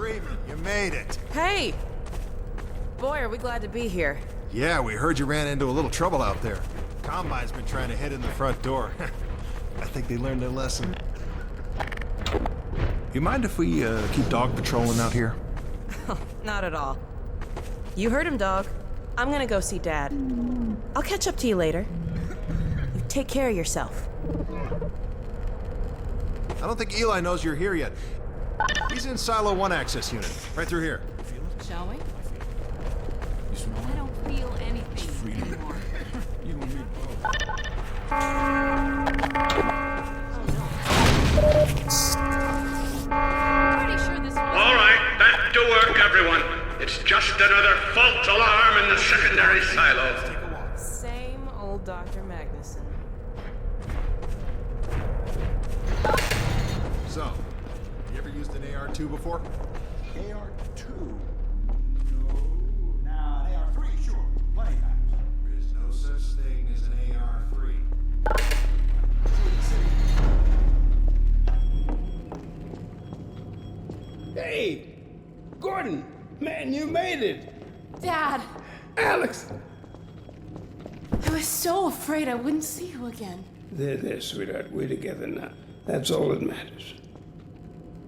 Freeman, you made it. Hey! Boy, are we glad to be here. Yeah, we heard you ran into a little trouble out there. Combine's been trying to head in the front door. I think they learned their lesson. You mind if we keep dog patrolling out here? Not at all. You heard him, dog. I'm gonna go see Dad. I'll catch up to you later. You take care of yourself. I don't think Eli knows you're here yet. He's in Silo 1 access unit, right through here. Shall we? You smell I don't feel anything freedom. anymore. You and me both. Pretty sure this was... All right, back to work, everyone. It's just another false alarm in the secondary silo. Same old Dr. Magnusson. So, you ever used an AR-2 before? AR-2? No. Now, an AR-3, sure. Plenty of times. There is no such thing as an AR-3. Hey, Gordon, man, you made it. Dad, Alyx. I was so afraid I wouldn't see you again. There, sweetheart, we're together now. That's all that matters.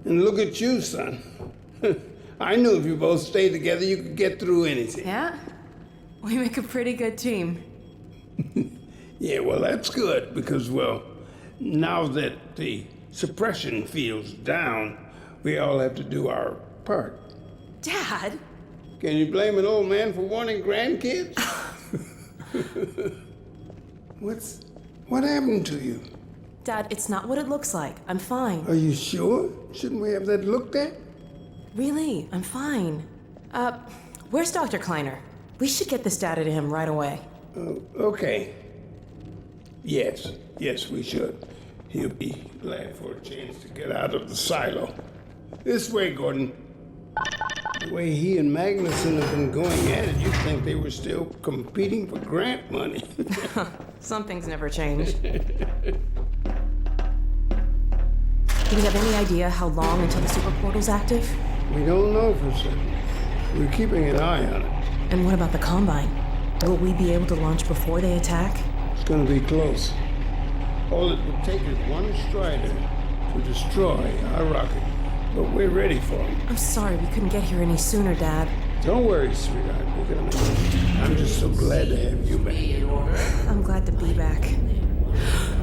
And look at you, son. I knew if you both stayed together, you could get through anything. Yeah? We make a pretty good team. Yeah, well, that's good, because, well, now that the suppression field's down, we all have to do our part. Dad? Can you blame an old man for wanting grandkids? What happened to you? Dad, it's not what it looks like. I'm fine. Are you sure? Shouldn't we have that looked at? Really, I'm fine. Where's Dr. Kleiner? We should get this data to him right away. Okay. Yes, we should. He'll be glad for a chance to get out of the silo. This way, Gordon. The way he and Magnusson have been going at it, you'd think they were still competing for grant money. Some things never change. Do we have any idea how long until the superportal's active? We don't know for certain. We're keeping an eye on it. And what about the Combine? Will we be able to launch before they attack? It's gonna be close. All it would take is one Strider to destroy our rocket. But we're ready for him. I'm sorry we couldn't get here any sooner, Dad. Don't worry, sweetheart. We're gonna make it. I'm just so glad to have you back. I'm glad to be back.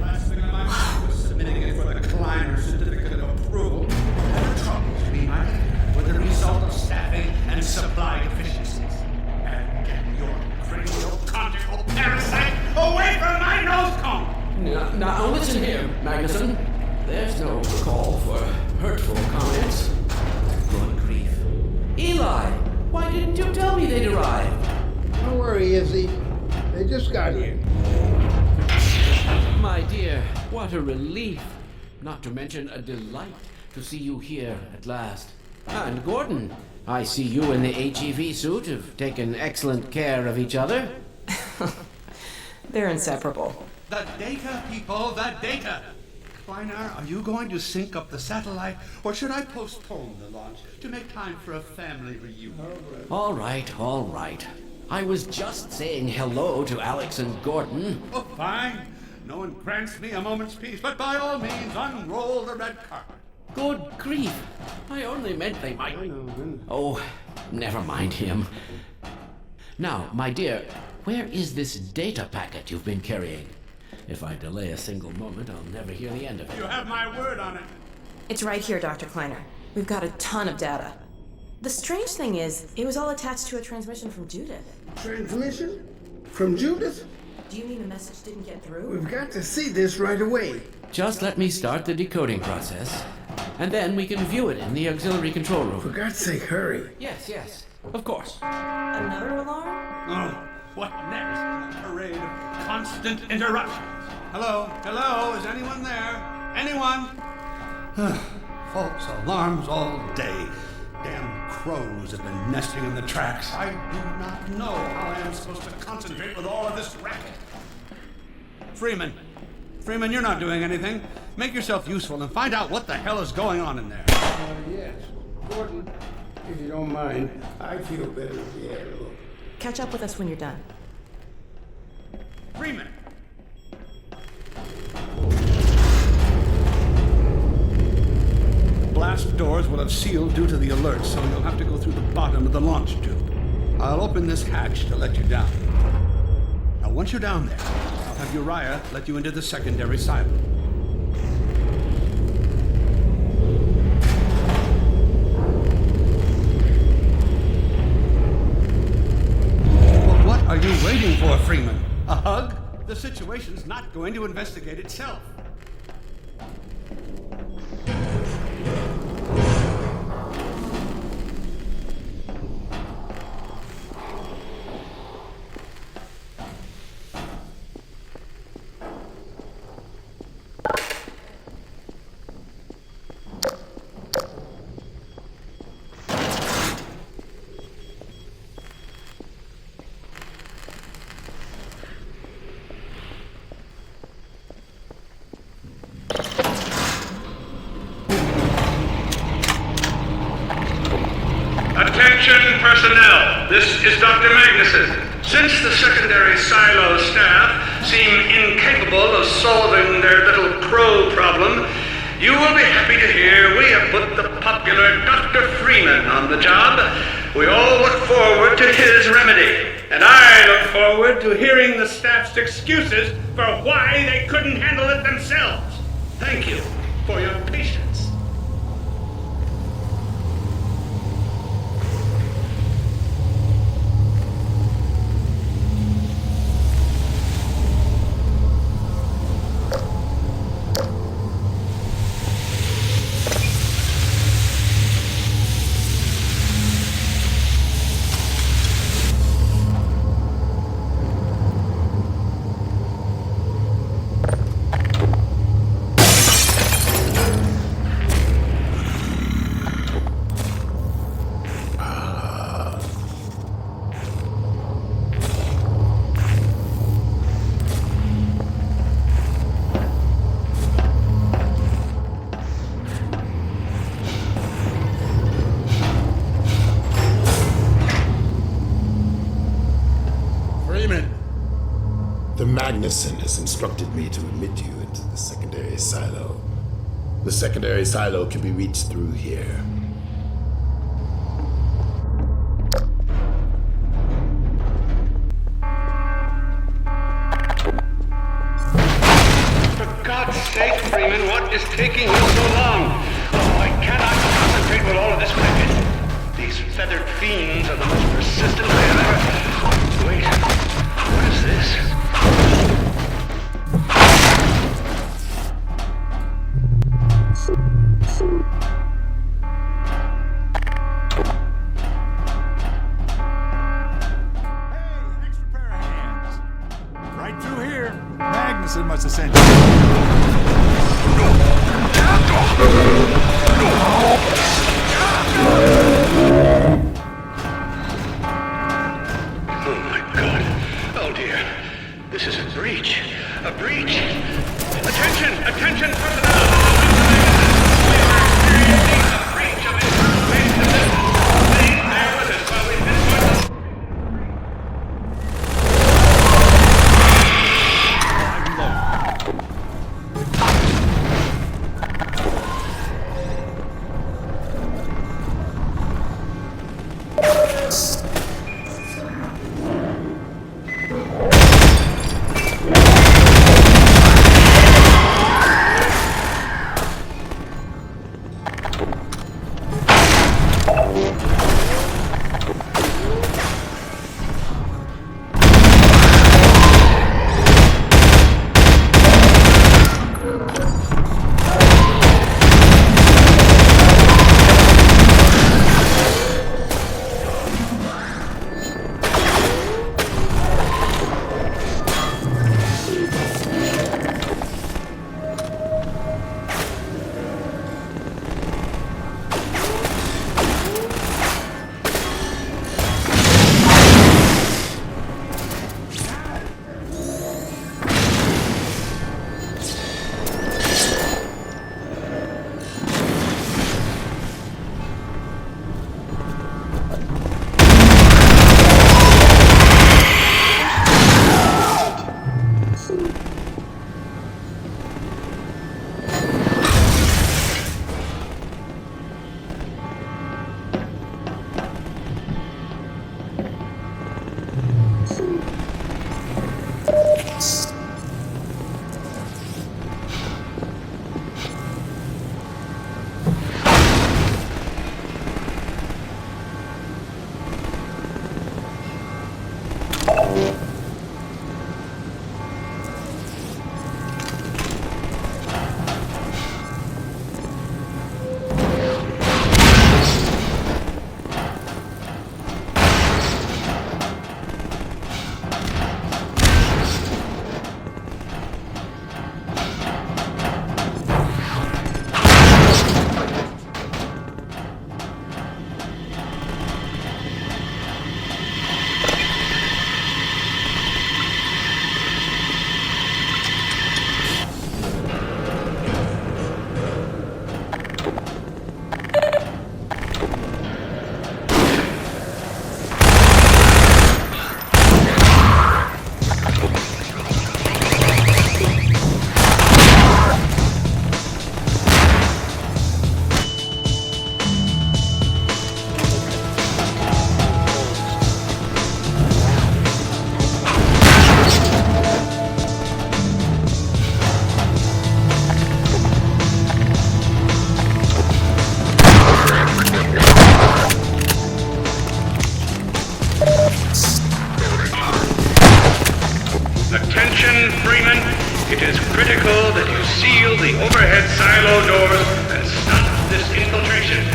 Last thing on my mind was submitting it for the Kleiner certificate of approval. The troubles reunited were the result of staffing and supply deficiencies. And get your cranial-conjugal parasite away from my nose cone! Now listen here, Magnusson. There's no call for hurtful comments. Good grief. Eli, why didn't you tell me they'd arrived? Don't worry, Izzy. They just got here. My dear, what a relief. Not to mention a delight to see you here at last. And Gordon, I see you in the HEV suit have taken excellent care of each other. They're inseparable. The data, people, the data! Kleiner, are you going to sync up the satellite, or should I postpone the launch to make time for a family reunion? All right. I was just saying hello to Alyx and Gordon. Oh, fine. No one grants me a moment's peace, but by all means, unroll the red carpet. Good grief. I only meant they might... Oh, never mind him. Now, my dear, where is this data packet you've been carrying? If I delay a single moment, I'll never hear the end of it. You have my word on it. It's right here, Dr. Kleiner. We've got a ton of data. The strange thing is, it was all attached to a transmission from Judith. Transmission? From Judith? Do you mean the message didn't get through? We've got to see this right away. Just let me start the decoding process, and then we can view it in the auxiliary control room. For God's sake, hurry. Yes, of course. Another alarm? Oh, what next in a parade of constant interruptions? Hello, is anyone there? Anyone? False alarms all day. Damn crows have been nesting in the tracks. I do not know how I am supposed to concentrate with all of this racket. Freeman, you're not doing anything. Make yourself useful and find out what the hell is going on in there. Yes. Gordon, If you don't mind, I feel better if we had a look. Catch up with us when you're done. Freeman! Blast doors will have sealed due to the alert, so you'll have to go through the bottom of the launch tube. I'll open this hatch to let you down. Now, once you're down there, I'll have Uriah let you into the secondary silo. Well, what are you waiting for, Freeman? A hug? The situation's not going to investigate itself. Attention personnel, this is Dr. Magnusson. Since the secondary silo staff seem incapable of solving their little crow problem, you will be happy to hear we have put the popular Dr. Freeman on the job. We all look forward to his remedy, and I look forward to hearing the staff's excuses for why they couldn't handle it themselves. Thank you for your patience. Magnusson has instructed me to admit you into the secondary silo. The secondary silo can be reached through here. For God's sake, Freeman, what is taking you so long? Oh, I cannot concentrate with all of this racket. These feathered fiends are the most persistent I have ever... Wait, what is this? Magnusson must have sent Oh my God. Oh dear. This is a breach. A breach. Attention! Attention, personnel! We are experiencing a breach of information systems. Please bear with us while we pinpoint the... It is critical that you seal the overhead silo doors and stop this infiltration.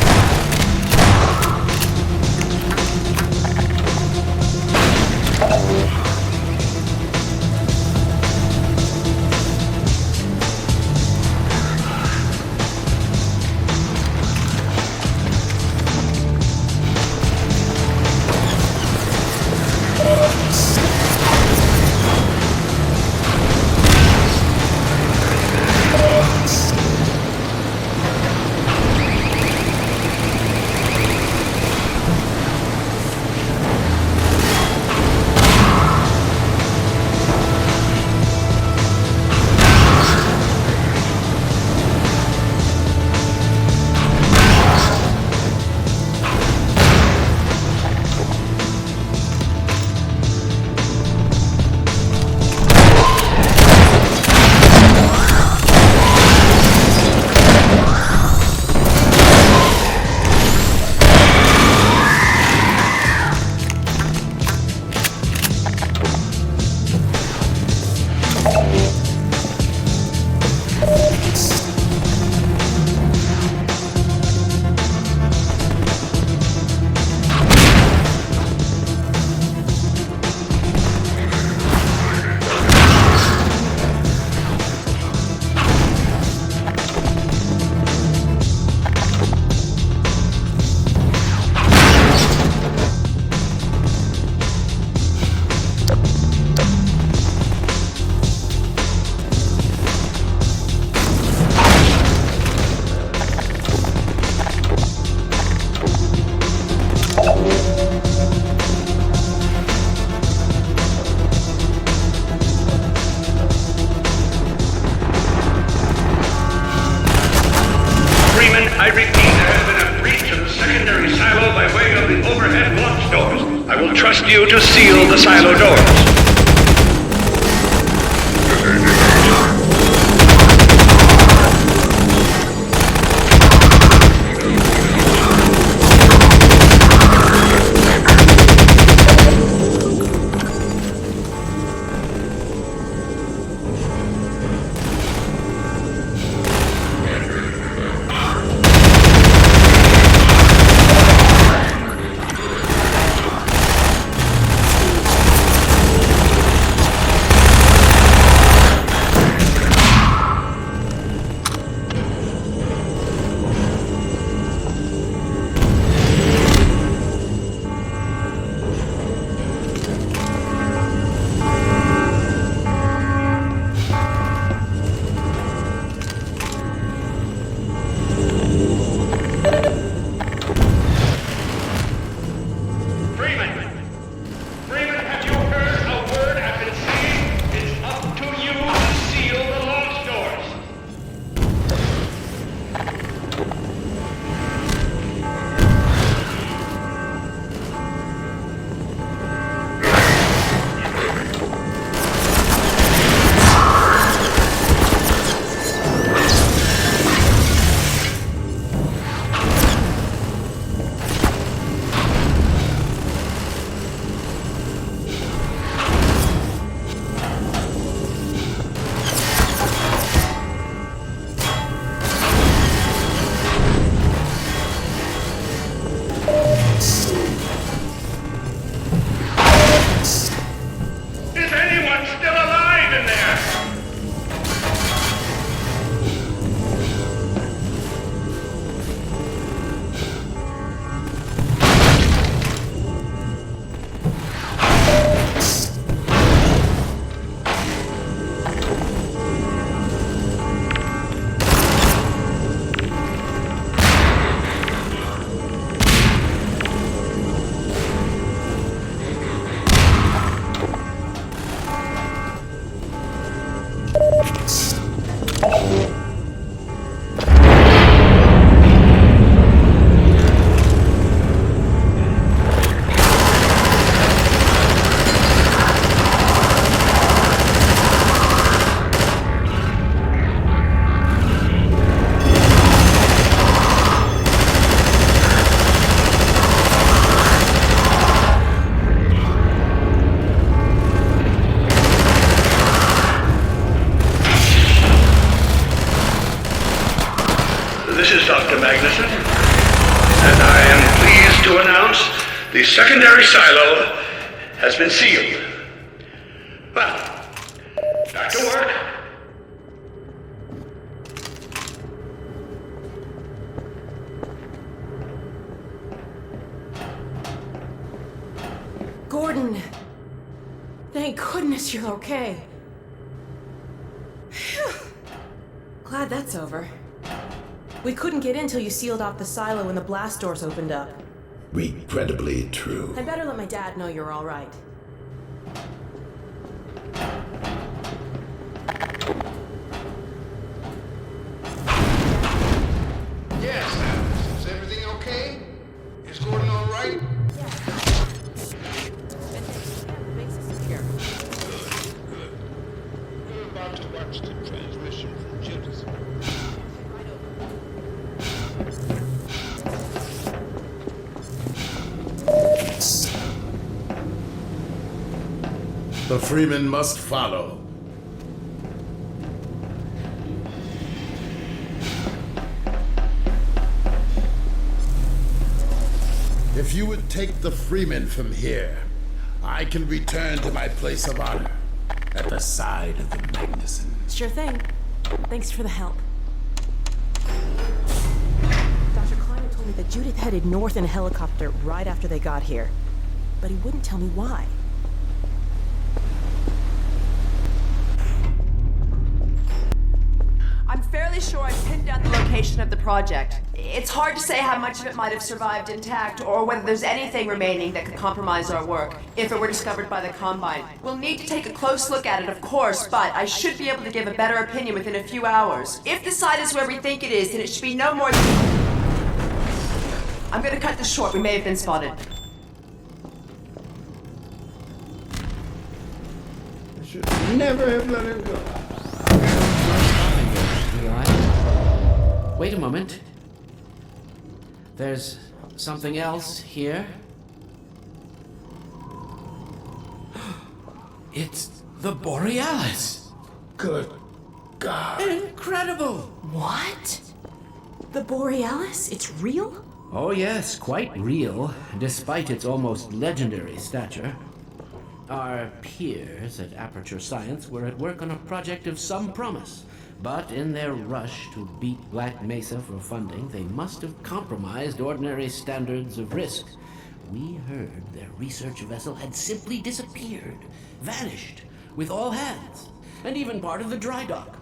I repeat, there has been a breach of the secondary silo by way of the overhead launch doors. I will trust you to seal the silo doors. Dr. Magnusson, and I am pleased to announce the secondary silo has been sealed. Well, back to work. Gordon! Thank goodness you're okay. Phew. Glad that's over. We couldn't get in till you sealed off the silo when the blast doors opened up. Regrettably true. I better let my dad know you're all right. Yes, Alex. Is everything okay? Is Gordon all right? We're about to watch the transmission from Judith. The Freeman must follow. If you would take the Freeman from here, I can return to my place of honor at the side of the Magnusson. Sure thing. Thanks for the help. Dr. Kleiner told me that Judith headed north in a helicopter right after they got here. But he wouldn't tell me why. I'm fairly sure I've pinned down the location of the project. It's hard to say how much of it might have survived intact, or whether there's anything remaining that could compromise our work, if it were discovered by the Combine. We'll need to take a close look at it, of course, but I should be able to give a better opinion within a few hours. If the site is where we think it is, then it should be no more than... I'm gonna cut this short. We may have been spotted. I should never have let him go. Eli? Wait a moment. There's something else here. It's the Borealis. Good God. Incredible! What? The Borealis? It's real? Oh yes, quite real, despite its almost legendary stature. Our peers at Aperture Science were at work on a project of some promise, but in their rush to beat Black Mesa for funding, they must have compromised ordinary standards of risk. We heard their research vessel had simply disappeared, vanished, with all hands, and even part of the dry dock.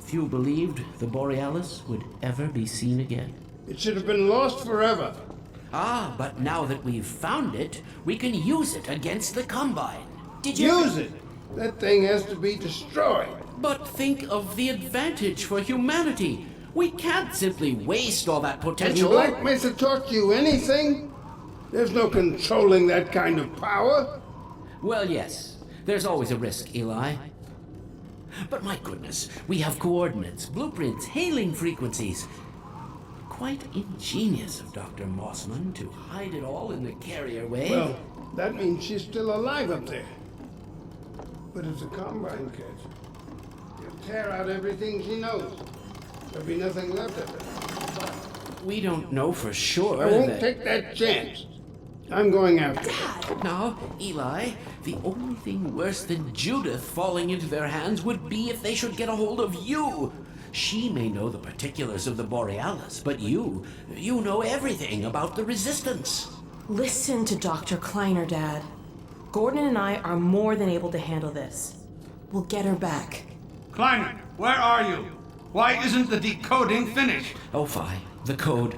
Few believed the Borealis would ever be seen again. It should have been lost forever. Ah, but now that we've found it, we can use it against the Combine. Did you Use it! That thing has to be destroyed. But think of the advantage for humanity. We can't simply waste all that Has potential. Black Mesa taught you anything? There's no controlling that kind of power. Well, yes. There's always a risk, Eli. But my goodness, we have coordinates, blueprints, hailing frequencies. Quite ingenious of Dr. Mossman to hide it all in the carrier wave. Well, that means she's still alive up there. But if the Combine catch, he'll tear out everything she knows. There'll be nothing left of her. We don't know for sure I won't that... take that chance. I'm going after her. Now, Eli, the only thing worse than Judith falling into their hands would be if they should get a hold of you. She may know the particulars of the Borealis, but you know everything about the Resistance. Listen to Dr. Kleiner, Dad. Gordon and I are more than able to handle this. We'll get her back. Kleiner, where are you? Why isn't the decoding finished? Oh, fine. The code.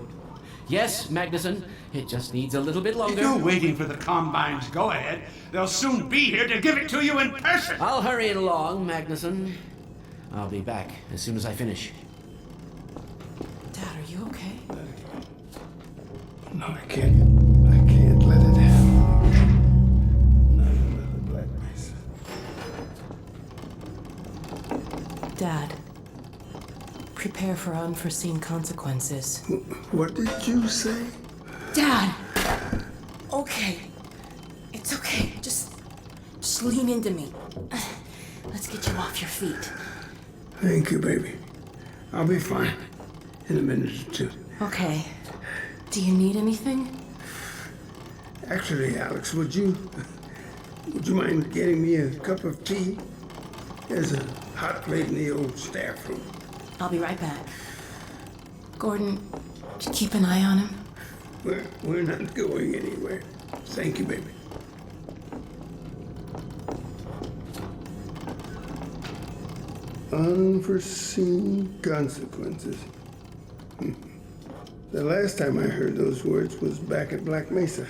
Yes, Magnusson. It just needs a little bit If longer. you're waiting for the Combine's go-ahead, they'll soon be here to give it to you in person. I'll hurry it along, Magnusson. I'll be back as soon as I finish. Dad, are you okay? No, I can't let it happen. Not another Black Mesa. Dad, prepare for unforeseen consequences. What did you say? Dad! Okay. It's okay. Just lean into me. Let's get you off your feet. Thank you, baby. I'll be fine in a minute or two. Okay. Do you need anything? Actually, Alyx, would you mind getting me a cup of tea? There's a hot plate in the old staff room. I'll be right back. Gordon, did you keep an eye on him? We're not going anywhere. Thank you, baby. Unforeseen consequences. The last time I heard those words was back at Black Mesa.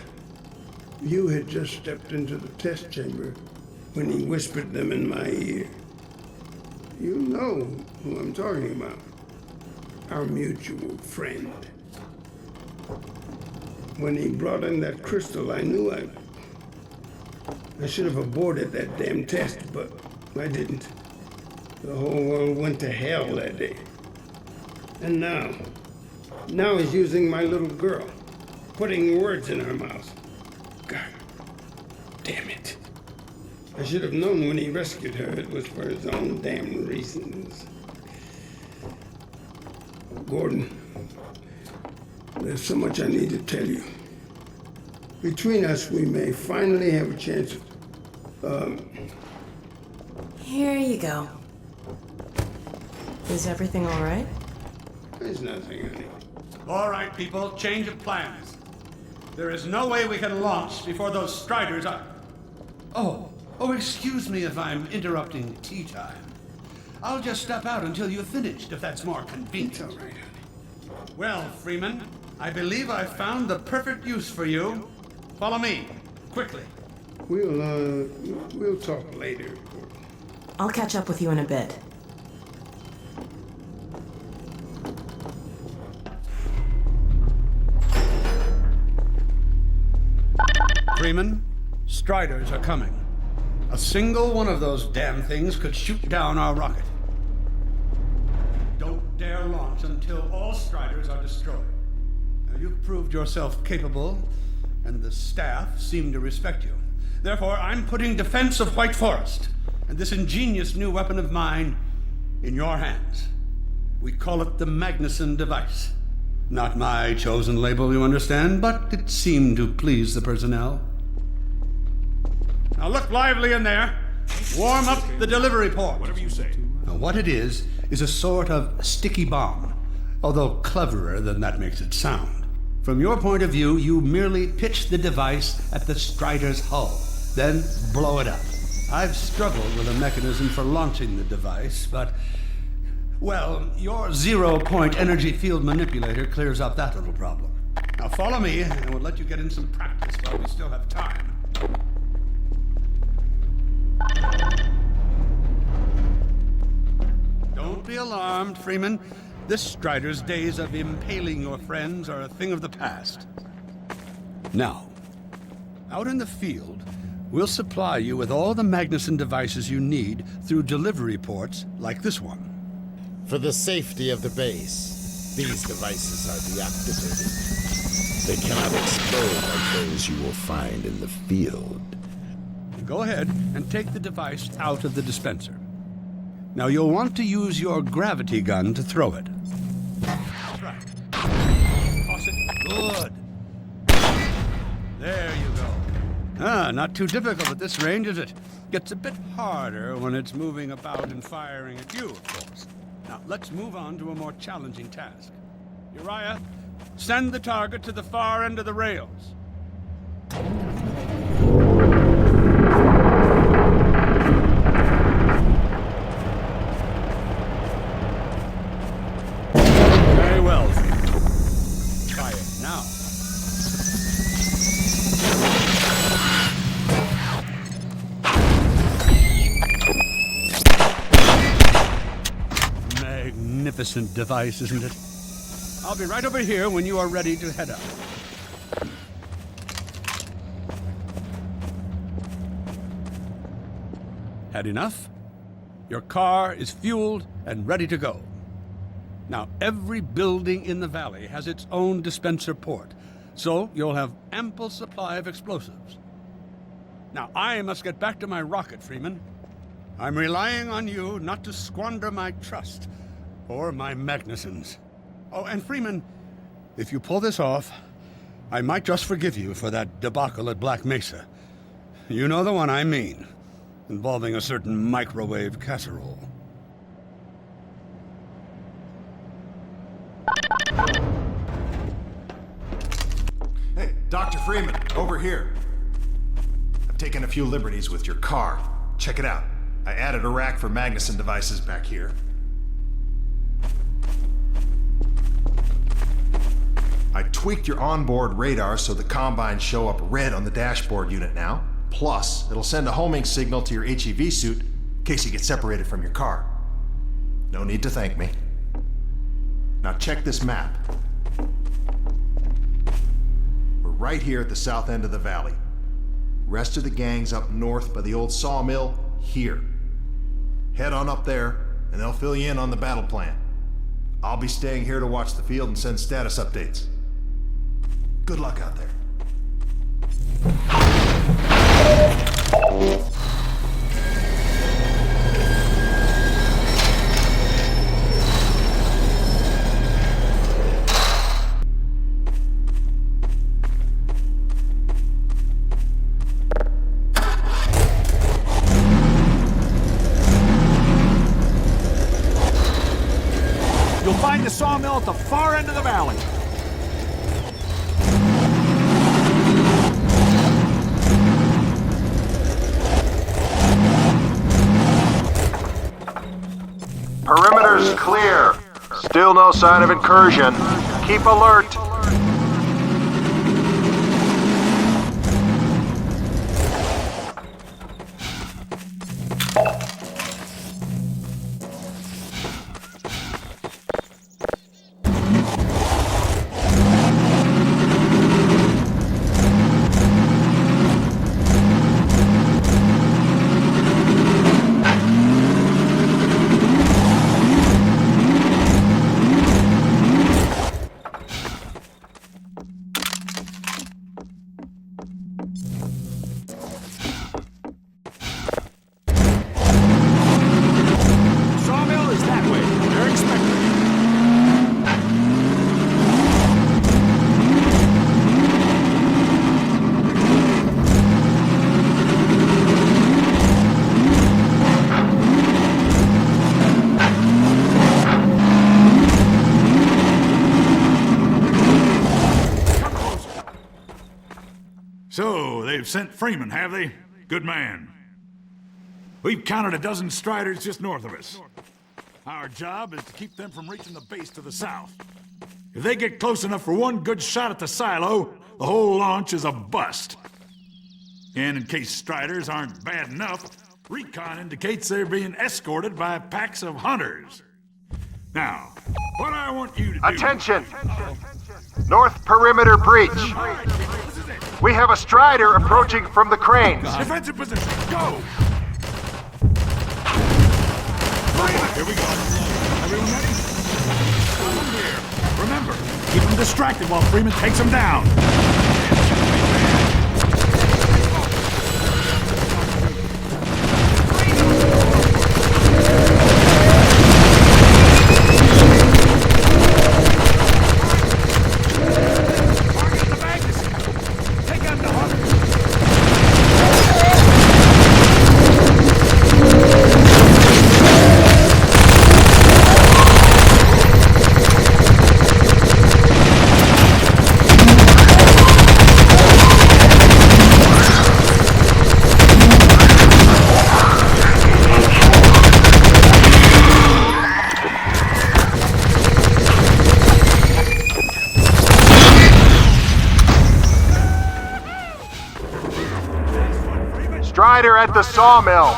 You had just stepped into the test chamber when he whispered them in my ear. You know who I'm talking about. Our mutual friend. When he brought in that crystal, I knew I should have aborted that damn test, but I didn't. The whole world went to hell that day. And now he's using my little girl, putting words in her mouth. God damn it. I should have known when he rescued her it was for his own damn reasons. Gordon, there's so much I need to tell you. Between us, we may finally have a chance of, Here you go. Is everything all right? There's nothing, honey. All right, people, change of plans. There is no way we can launch before those Striders are... Oh, excuse me if I'm interrupting tea time. I'll just step out until you've finished, if that's more convenient. It's all right, honey. Well, Freeman, I believe I've found the perfect use for you. Follow me, quickly. We'll talk later. I'll catch up with you in a bit. Freeman, Striders are coming. A single one of those damn things could shoot down our rocket. Don't dare launch until all Striders are destroyed. Now, you've proved yourself capable, and the staff seem to respect you. Therefore, I'm putting defense of White Forest and this ingenious new weapon of mine in your hands. We call it the Magnusson device. Not my chosen label, you understand, but it seemed to please the personnel. Now look lively in there. Warm up the delivery port. Whatever you say. Now what it is a sort of sticky bomb, although cleverer than that makes it sound. From your point of view, you merely pitch the device at the Strider's hull, then blow it up. I've struggled with a mechanism for launching the device, but, well, your zero-point energy field manipulator clears up that little problem. Now follow me, and we'll let you get in some practice while we still have time. Don't be alarmed, Freeman. This Strider's days of impaling your friends are a thing of the past. Now, out in the field, we'll supply you with all the Magnusson devices you need through delivery ports like this one. For the safety of the base, these devices are deactivated. They cannot explode like those you will find in the field. Go ahead and take the device out of the dispenser. Now you'll want to use your gravity gun to throw it. That's right. Toss it. Good. There you go. Not too difficult at this range, is it? Gets a bit harder when it's moving about and firing at you, of course. Now, let's move on to a more challenging task. Uriah, send the target to the far end of the rails. Very well. Try it now. Magnificent device, isn't it? I'll be right over here when you are ready to head out. Had enough? Your car is fueled and ready to go. Now, every building in the valley has its own dispenser port, so you'll have ample supply of explosives. Now, I must get back to my rocket, Freeman. I'm relying on you not to squander my trust or my Magnussons. Oh, and Freeman, If you pull this off, I might just forgive you for that debacle at Black Mesa. You know the one I mean, involving a certain microwave casserole. Hey, Dr. Freeman, over here. I've taken a few liberties with your car. Check it out. I added a rack for Magnusson devices back here. I tweaked your onboard radar so the combines show up red on the dashboard unit now. Plus, it'll send a homing signal to your HEV suit in case you get separated from your car. No need to thank me. Now check this map. We're right here at the south end of the valley. Rest of the gang's up north by the old sawmill here. Head on up there, and they'll fill you in on the battle plan. I'll be staying here to watch the field and send status updates. Good luck out there. You'll find the sawmill at the far end of the valley. Perimeter's clear. Still no sign of incursion. Keep alert. So, they've sent Freeman, have they? Good man. We've counted a dozen Striders just north of us. Our job is to keep them from reaching the base to the south. If they get close enough for one good shot at the silo, the whole launch is a bust. And in case Striders aren't bad enough, recon indicates they're being escorted by packs of hunters. Now, what I want you to do... Attention! North perimeter breach. We have a Strider approaching from the cranes. Defensive position, go! Here we go. Everyone ready? Come here. Remember, keep them distracted while Freeman takes them down. Strider at the sawmill.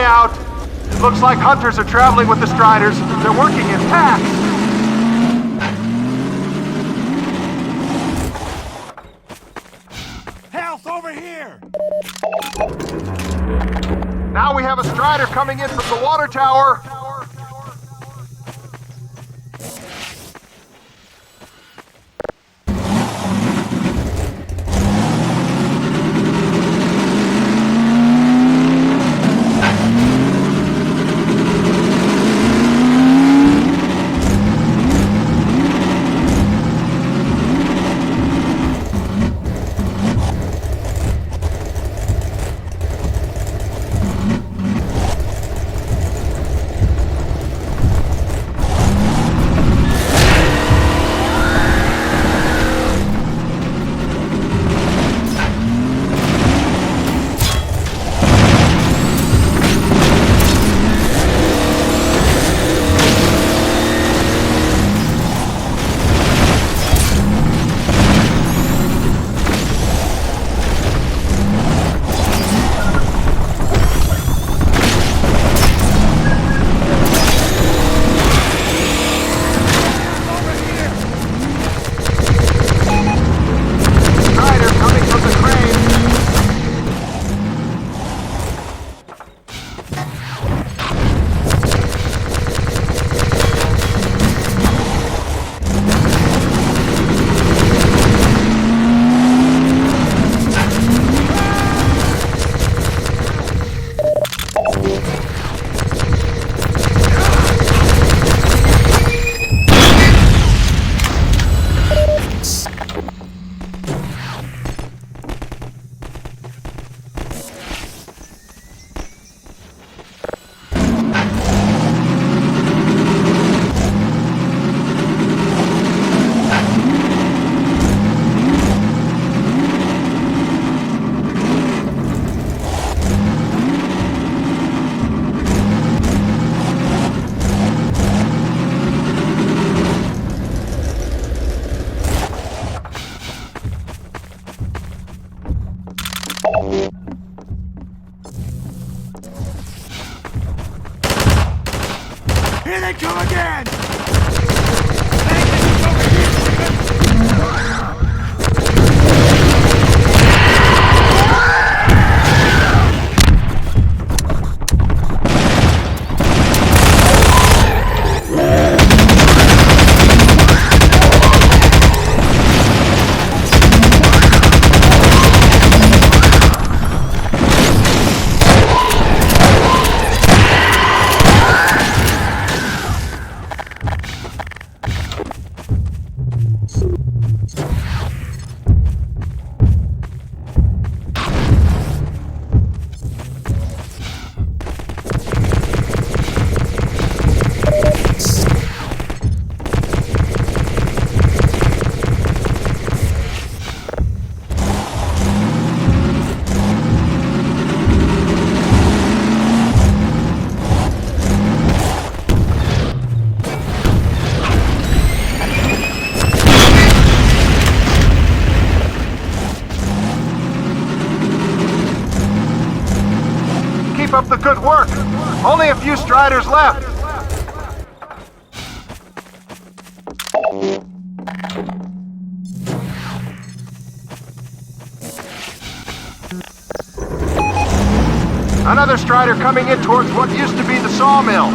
eye out. It looks like hunters are traveling with the Striders. They're working in packs. Health over here! Now we have a Strider coming in from the water tower. Here they come again! Keep up the good work. Only a few Striders left. Another Strider coming in towards what used to be the sawmill.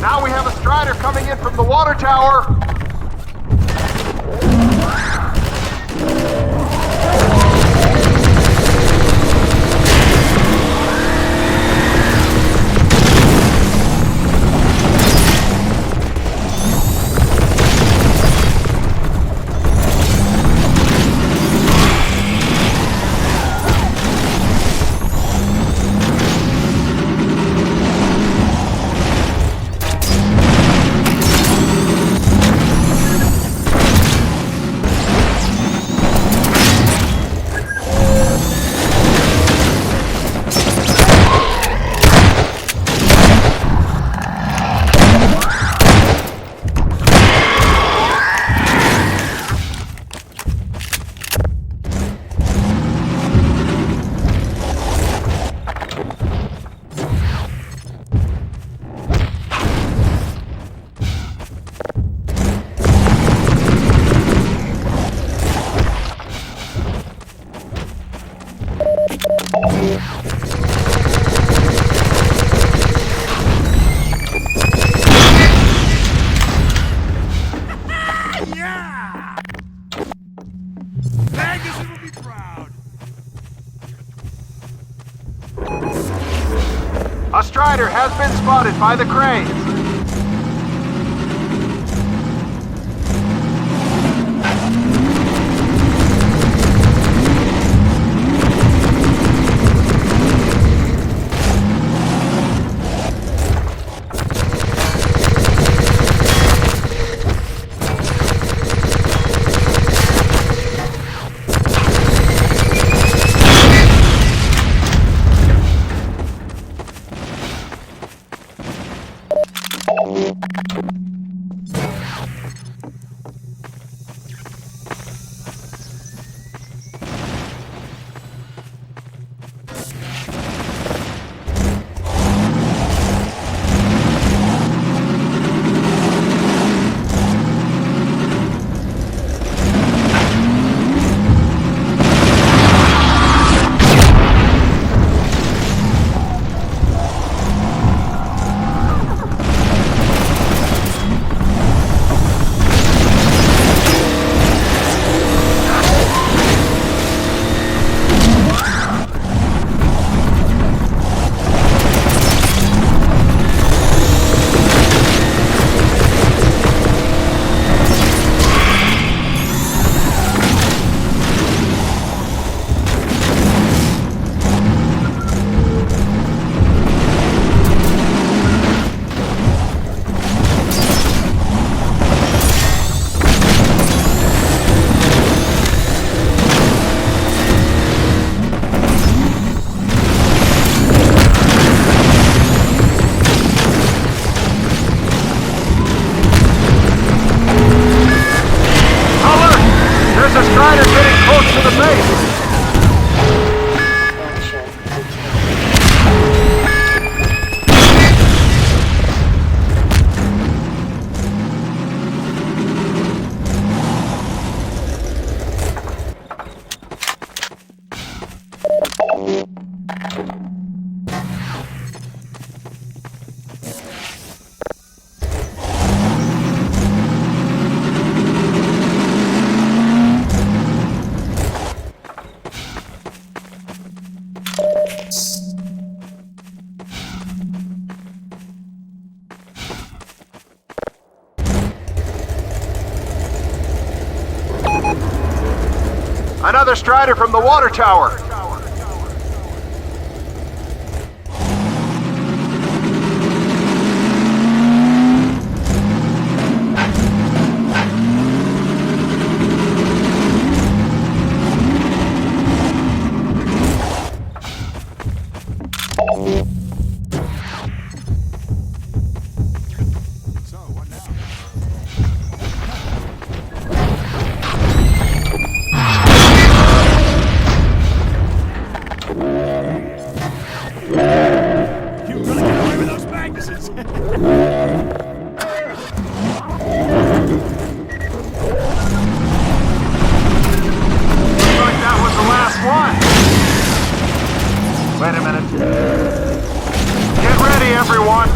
Now we have a Strider coming in from the water tower. Yeah! Magnuson will be proud. A Strider has been spotted by the cranes. Another Strider from the water tower. Wait a minute. Get ready, everyone.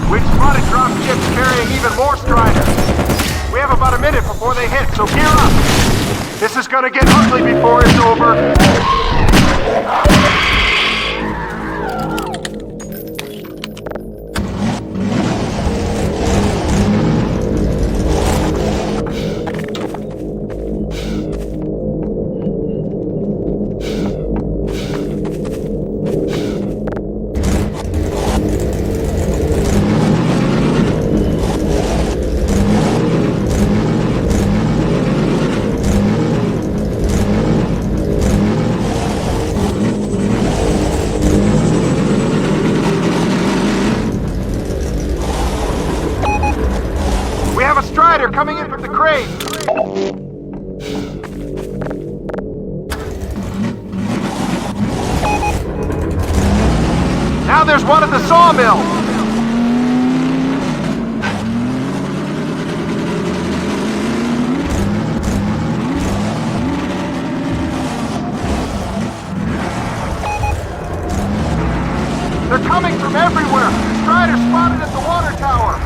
We've spotted drop ships carrying even more Striders. We have about a minute before they hit, so gear up. This is gonna get ugly before it's over. Coming in from the crane. Now there's one at the sawmill. They're coming from everywhere! Strider spotted at the water tower!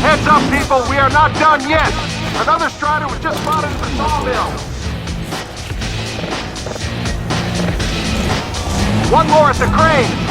Heads up, people! We are not done yet! Another Strider was just spotted at the sawmill! One more at the crane!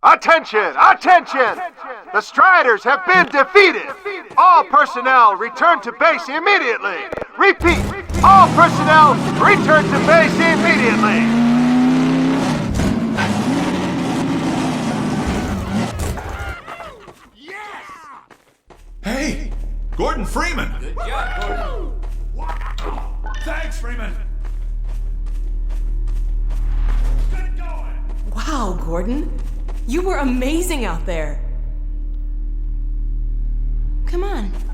Attention! Attention! The Striders have been defeated! All personnel return to base immediately! Repeat! All personnel return to base immediately! Yes! Hey! Gordon Freeman! Good job, Gordon. Wow. Thanks, Freeman! Get going! Wow, Gordon. You were amazing out there. Come on.